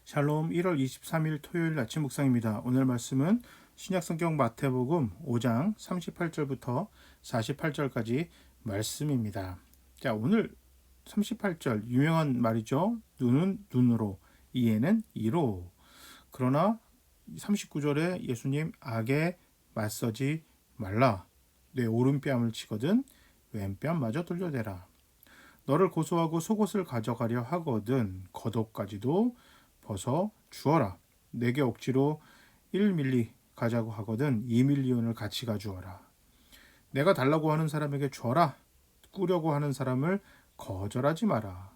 샬롬 1월 23일 토요일 아침 묵상입니다. 오늘 말씀은 신약성경 마태복음 5장 38절부터 48절까지 말씀입니다. 자, 오늘 38절 유명한 말이죠. 눈은 눈으로, 이에는 이로. 그러나 39절에 예수님 악에 맞서지 말라. 내 오른뺨을 치거든 왼뺨마저 돌려대라. 너를 고소하고 속옷을 가져가려 하거든 겉옷까지도 벗어 주어라. 내게 억지로 1밀리 가자고 하거든 2밀리온을 같이 가주어라. 내가 달라고 하는 사람에게 주어라. 꾸려고 하는 사람을 거절하지 마라.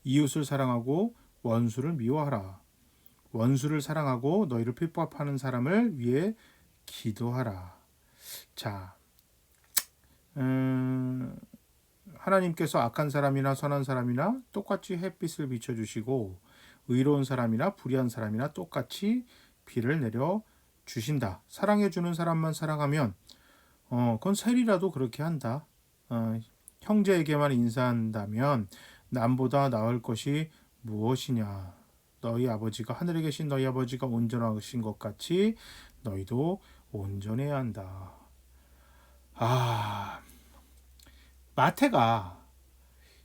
이웃을 사랑하고 원수를 미워하라. 원수를 사랑하고 너희를 핍박하는 사람을 위해 기도하라. 자, 하나님께서 악한 사람이나 선한 사람이나 똑같이 햇빛을 비춰주시고 의로운 사람이나 불의한 사람이나 똑같이 비를 내려 주신다. 사랑해주는 사람만 사랑하면 그건 셀이라도 그렇게 한다. 형제에게만 인사한다면 남보다 나을 것이 무엇이냐. 너희 아버지가 하늘에 계신 너희 아버지가 온전하신 것 같이 너희도 온전해야 한다. 마태가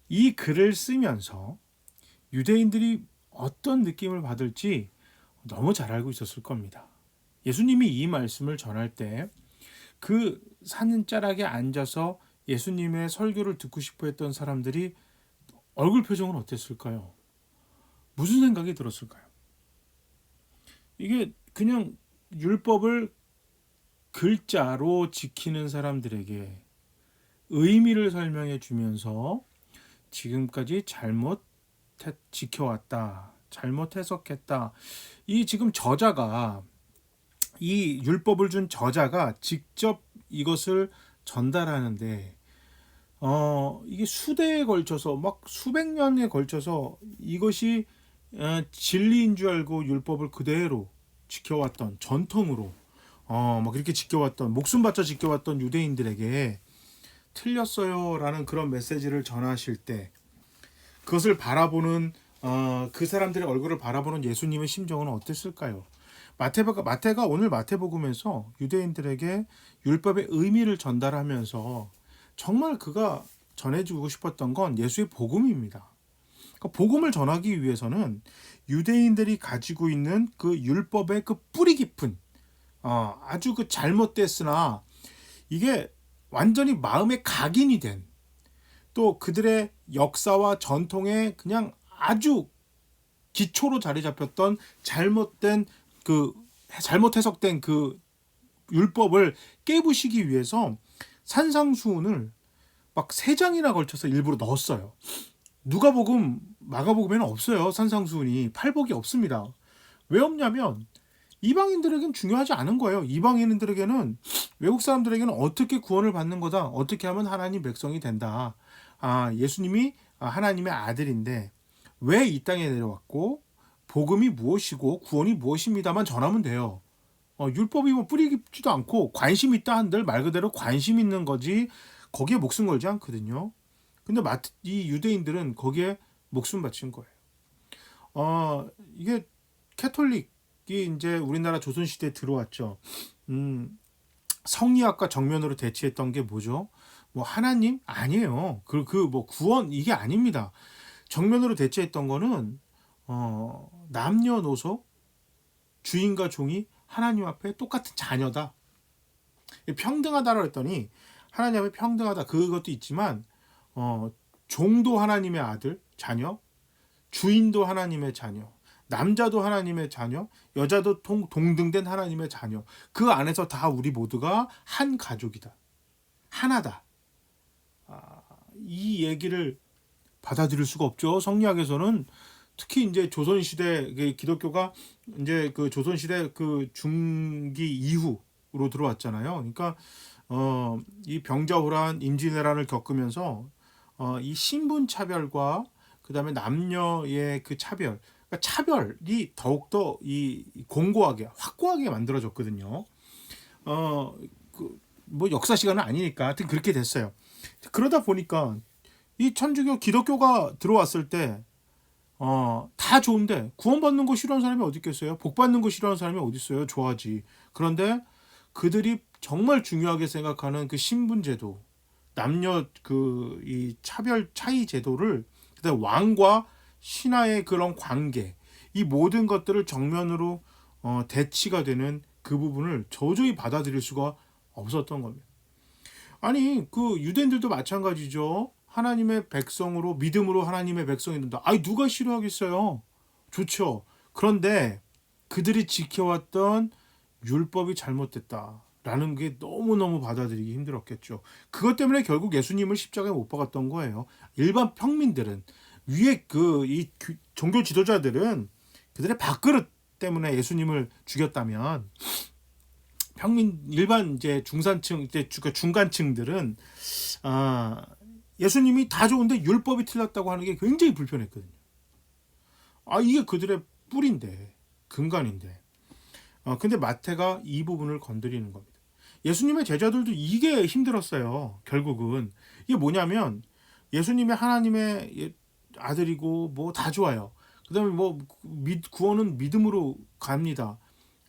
이 글을 쓰면서 유대인들이 어떤 느낌을 받을지 너무 잘 알고 있었을 겁니다. 예수님이 이 말씀을 전할 때 그 산자락에 앉아서 예수님의 설교를 듣고 싶어 했던 사람들이 얼굴 표정은 어땠을까요? 무슨 생각이 들었을까요? 이게 그냥 율법을 글자로 지키는 사람들에게 의미를 설명해 주면서 지금까지 잘못 지켜왔다, 잘못 해석했다. 이 지금 저자가, 이 율법을 준 저자가 직접 이것을 전달하는데 이게 수대에 걸쳐서 막 수백 년에 걸쳐서 이것이 진리인 줄 알고 율법을 그대로 지켜왔던 전통으로 막 이렇게 지켜왔던, 목숨 바쳐 지켜왔던 유대인들에게 틀렸어요라는 그런 메시지를 전하실 때 그것을 바라보는 그 사람들의 얼굴을 바라보는 예수님의 심정은 어땠을까요? 마태가 오늘 마태복음에서 유대인들에게 율법의 의미를 전달하면서 정말 그가 전해주고 싶었던 건 예수의 복음입니다. 그러니까 복음을 전하기 위해서는 유대인들이 가지고 있는 그 율법의 그 뿌리 깊은 아주 그 잘못됐으나 이게 완전히 마음에 각인이 된, 또 그들의 역사와 전통에 그냥 아주 기초로 자리 잡혔던 잘못 해석된 그 율법을 깨부시기 위해서 산상수훈을 막 3장이나 걸쳐서 일부러 넣었어요. 누가복음, 마가복음에는 없어요. 산상수훈이 팔복이 없습니다. 왜 없냐면 이방인들에게는 중요하지 않은 거예요. 이방인들에게는, 외국 사람들에게는 어떻게 구원을 받는 거다, 어떻게 하면 하나님 백성이 된다, 예수님이 하나님의 아들인데 왜 이 땅에 내려왔고 복음이 무엇이고 구원이 무엇입니다만 전하면 돼요. 율법이 뭐 뿌리 깊지도 않고 관심 있다 한들 말 그대로 관심 있는 거지 거기에 목숨 걸지 않거든요. 근데 이 유대인들은 거기에 목숨 바친 거예요. 이게 캐톨릭이 이제 우리나라 조선시대에 들어왔죠. 성리학과 정면으로 대치했던 게 뭐죠? 뭐 하나님? 아니에요. 뭐 구원 이게 아닙니다. 정면으로 대치했던 거는 남녀노소, 주인과 종이 하나님 앞에 똑같은 자녀다. 평등하다라고 했더니 하나님 앞에 평등하다 그것도 있지만 종도 하나님의 아들, 자녀, 주인도 하나님의 자녀, 남자도 하나님의 자녀, 여자도 동등된 하나님의 자녀. 그 안에서 다 우리 모두가 한 가족이다. 하나다. 이 얘기를 받아들일 수가 없죠. 성리학에서는 특히 이제 조선시대 기독교가 이제 그 조선시대 그 중기 이후로 들어왔잖아요. 그러니까 이 병자호란, 임진왜란을 겪으면서 이 신분 차별과 그다음에 남녀의 그 차별, 그러니까 차별이 더욱더 이 공고하게, 확고하게 만들어졌거든요. 뭐 역사 시간은 아니니까 하여튼 그렇게 됐어요. 그러다 보니까 이 천주교 기독교가 들어왔을 때 다 좋은데 구원받는 거 싫어하는 사람이 어디 있겠어요? 복 받는 거 싫어하는 사람이 어디 있어요? 좋아하지. 그런데 그들이 정말 중요하게 생각하는 그 신분 제도, 남녀 그 이 차별 차이 제도를, 그다음 왕과 신하의 그런 관계, 이 모든 것들을 정면으로 대치가 되는 그 부분을 도저히 받아들일 수가 없었던 겁니다. 아니 그 유대인들도 마찬가지죠. 하나님의 백성으로 믿음으로 하나님의 백성이 된다. 아니 누가 싫어하겠어요. 좋죠. 그런데 그들이 지켜왔던 율법이 잘못됐다라는 게 너무너무 받아들이기 힘들었겠죠. 그것 때문에 결국 예수님을 십자가에 못 박았던 거예요. 일반 평민들은, 위에 그 이 종교 지도자들은 그들의 밥그릇 때문에 예수님을 죽였다면, 평민 일반 이제 중산층 이제 중간층들은 예수님이 다 좋은데 율법이 틀렸다고 하는 게 굉장히 불편했거든요. 이게 그들의 뿌리인데, 근간인데. 근데 마태가 이 부분을 건드리는 겁니다. 예수님의 제자들도 이게 힘들었어요. 결국은 이게 뭐냐면, 예수님의 하나님의 아들이고 뭐 다 좋아요. 그다음에 뭐 구원은 믿음으로 갑니다.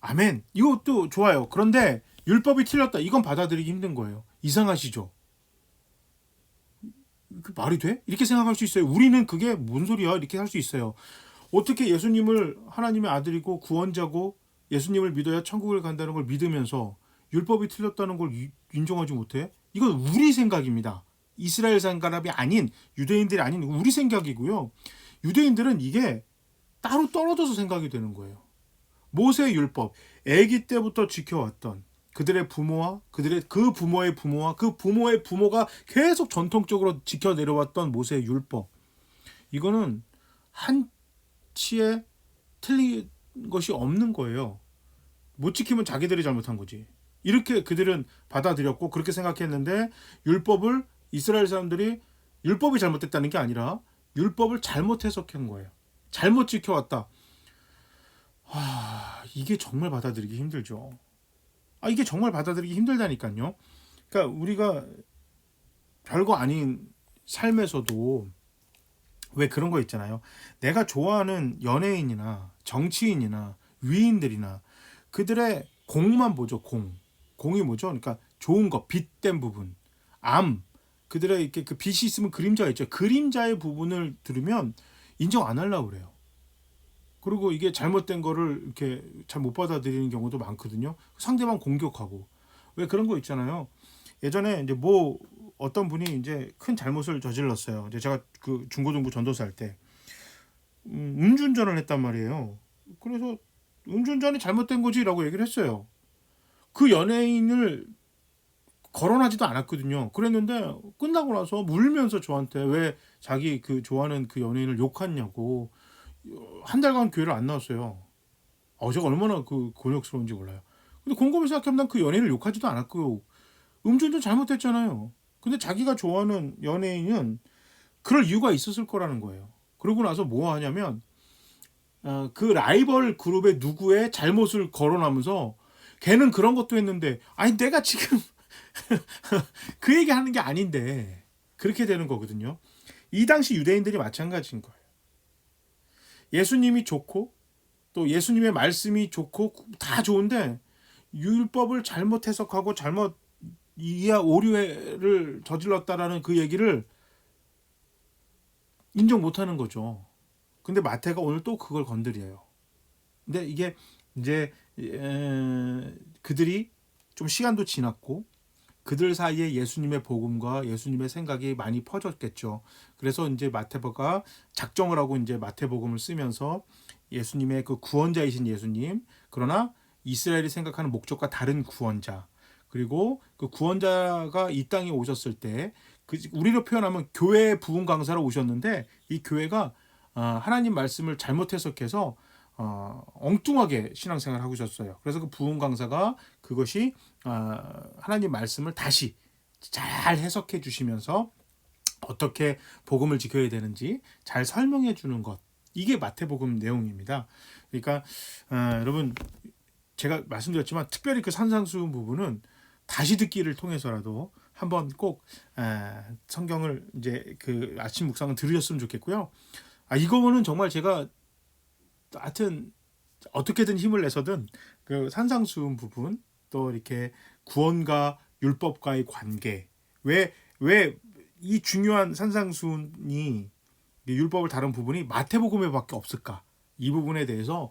아멘. 이것도 좋아요. 그런데 율법이 틀렸다. 이건 받아들이기 힘든 거예요. 이상하시죠? 그 말이 돼? 이렇게 생각할 수 있어요. 우리는 그게 뭔 소리야? 이렇게 할 수 있어요. 어떻게 예수님을 하나님의 아들이고 구원자고 예수님을 믿어야 천국을 간다는 걸 믿으면서 율법이 틀렸다는 걸 인정하지 못해? 이건 우리 생각입니다. 이스라엘 사람이 아닌, 유대인들이 아닌 우리 생각이고요. 유대인들은 이게 따로 떨어져서 생각이 되는 거예요. 모세의 율법, 아기 때부터 지켜왔던 그들의 부모와 그들의 그 부모의 부모와 그 부모의 부모가 계속 전통적으로 지켜 내려왔던 모세의 율법, 이거는 한치의 틀린 것이 없는 거예요. 못 지키면 자기들이 잘못한 거지. 이렇게 그들은 받아들였고 그렇게 생각했는데, 율법을 이스라엘 사람들이 율법이 잘못됐다는 게 아니라 율법을 잘못 해석한 거예요. 잘못 지켜왔다. 이게 정말 받아들이기 힘들죠. 이게 정말 받아들이기 힘들다니까요. 그러니까 우리가 별거 아닌 삶에서도 왜 그런 거 있잖아요. 내가 좋아하는 연예인이나 정치인이나 위인들이나 그들의 공만 보죠. 공이 뭐죠? 그러니까 좋은 거, 빛된 부분, 그들의 이렇게 그 빛이 있으면 그림자가 있죠. 그림자의 부분을 들으면 인정 안 하려고 그래요. 그리고 이게 잘못된 거를 이렇게 잘 못 받아들이는 경우도 많거든요. 상대방 공격하고. 왜 그런 거 있잖아요. 예전에 이제 뭐 어떤 분이 이제 큰 잘못을 저질렀어요. 이제 제가 그 중고등부 전도사 할 때 음주운전을 했단 말이에요. 그래서 음주운전이 잘못된 거지라고 얘기를 했어요. 그 연예인을 거론하지도 않았거든요. 그랬는데 끝나고 나서 울면서 저한테 왜 자기 그 좋아하는 그 연예인을 욕했냐고, 한 달간 교회를 안 나왔어요. 제가 얼마나 그 곤욕스러운지 몰라요. 근데 곰곰이 생각하면 난 그 연예인을 욕하지도 않았고요. 음주운전 잘못했잖아요. 근데 자기가 좋아하는 연예인은 그럴 이유가 있었을 거라는 거예요. 그러고 나서 뭐 하냐면 그 라이벌 그룹의 누구의 잘못을 거론하면서, 걔는 그런 것도 했는데, 아니 내가 지금 그 얘기하는 게 아닌데, 그렇게 되는 거거든요. 이 당시 유대인들이 마찬가지인 거예요. 예수님이 좋고 또 예수님의 말씀이 좋고 다 좋은데 율법을 잘못 해석하고 잘못 오류를 저질렀다라는 그 얘기를 인정 못하는 거죠. 근데 마태가 오늘 또 그걸 건드려요. 근데 이게 이제 그들이 좀 시간도 지났고 그들 사이에 예수님의 복음과 예수님의 생각이 많이 퍼졌겠죠. 그래서 이제 마태복가 작정을 하고 이제 마태복음을 쓰면서 예수님의 그 구원자이신 예수님, 그러나 이스라엘이 생각하는 목적과 다른 구원자, 그리고 그 구원자가 이 땅에 오셨을 때 우리로 표현하면 교회의 부흥 강사로 오셨는데, 이 교회가 하나님 말씀을 잘못 해석해서 엉뚱하게 신앙생활을 하고 있었어요. 그래서 그 부흥 강사가 그것이 하나님 말씀을 다시 잘 해석해 주시면서 어떻게 복음을 지켜야 되는지 잘 설명해 주는 것, 이게 마태복음 내용입니다. 그러니까 여러분, 제가 말씀드렸지만 특별히 그 산상수훈 부분은 다시 듣기를 통해서라도 한번 꼭 성경을 이제 그 아침 묵상을 들으셨으면 좋겠고요. 이거는 정말 제가 하여튼 어떻게든 힘을 내서든 그 산상수훈 부분, 또 이렇게 구원과 율법과의 관계, 왜 이 중요한 산상수훈이 율법을 다룬 부분이 마태복음에밖에 없을까? 이 부분에 대해서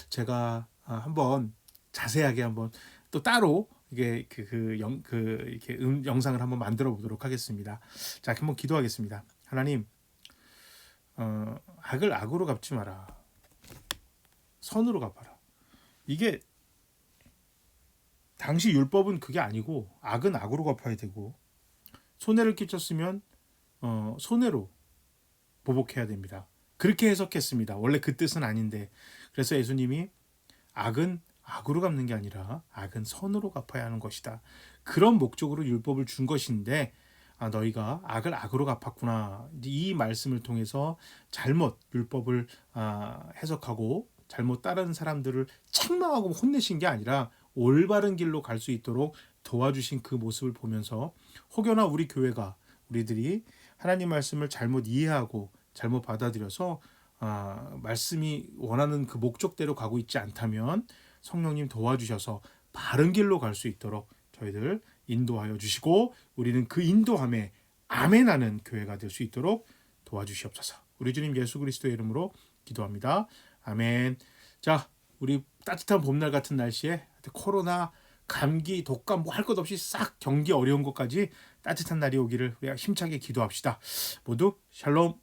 제가 한번 자세하게 한번 또 따로 이게 이렇게 영상을 한번 만들어 보도록 하겠습니다. 자, 한번 기도하겠습니다. 하나님, 악을 악으로 갚지 마라. 선으로 갚아라. 이게 당시 율법은 그게 아니고 악은 악으로 갚아야 되고, 손해를 끼쳤으면 손해로 보복해야 됩니다. 그렇게 해석했습니다. 원래 그 뜻은 아닌데, 그래서 예수님이 악은 악으로 갚는 게 아니라 악은 선으로 갚아야 하는 것이다. 그런 목적으로 율법을 준 것인데, 너희가 악을 악으로 갚았구나. 이 말씀을 통해서 잘못 율법을 해석하고 잘못 따르는 사람들을 책망하고 혼내신 게 아니라 올바른 길로 갈 수 있도록 도와주신 그 모습을 보면서, 혹여나 우리 교회가, 우리들이 하나님 말씀을 잘못 이해하고 잘못 받아들여서 말씀이 원하는 그 목적대로 가고 있지 않다면 성령님 도와주셔서 바른 길로 갈 수 있도록 저희들 인도하여 주시고, 우리는 그 인도함에 아멘하는 교회가 될 수 있도록 도와주시옵소서. 우리 주님 예수 그리스도의 이름으로 기도합니다. 아멘. 자, 우리 따뜻한 봄날 같은 날씨에 코로나, 감기, 독감 뭐 할 것 없이 싹 경기 어려운 것까지 따뜻한 날이 오기를 우리가 힘차게 기도합시다. 모두 샬롬.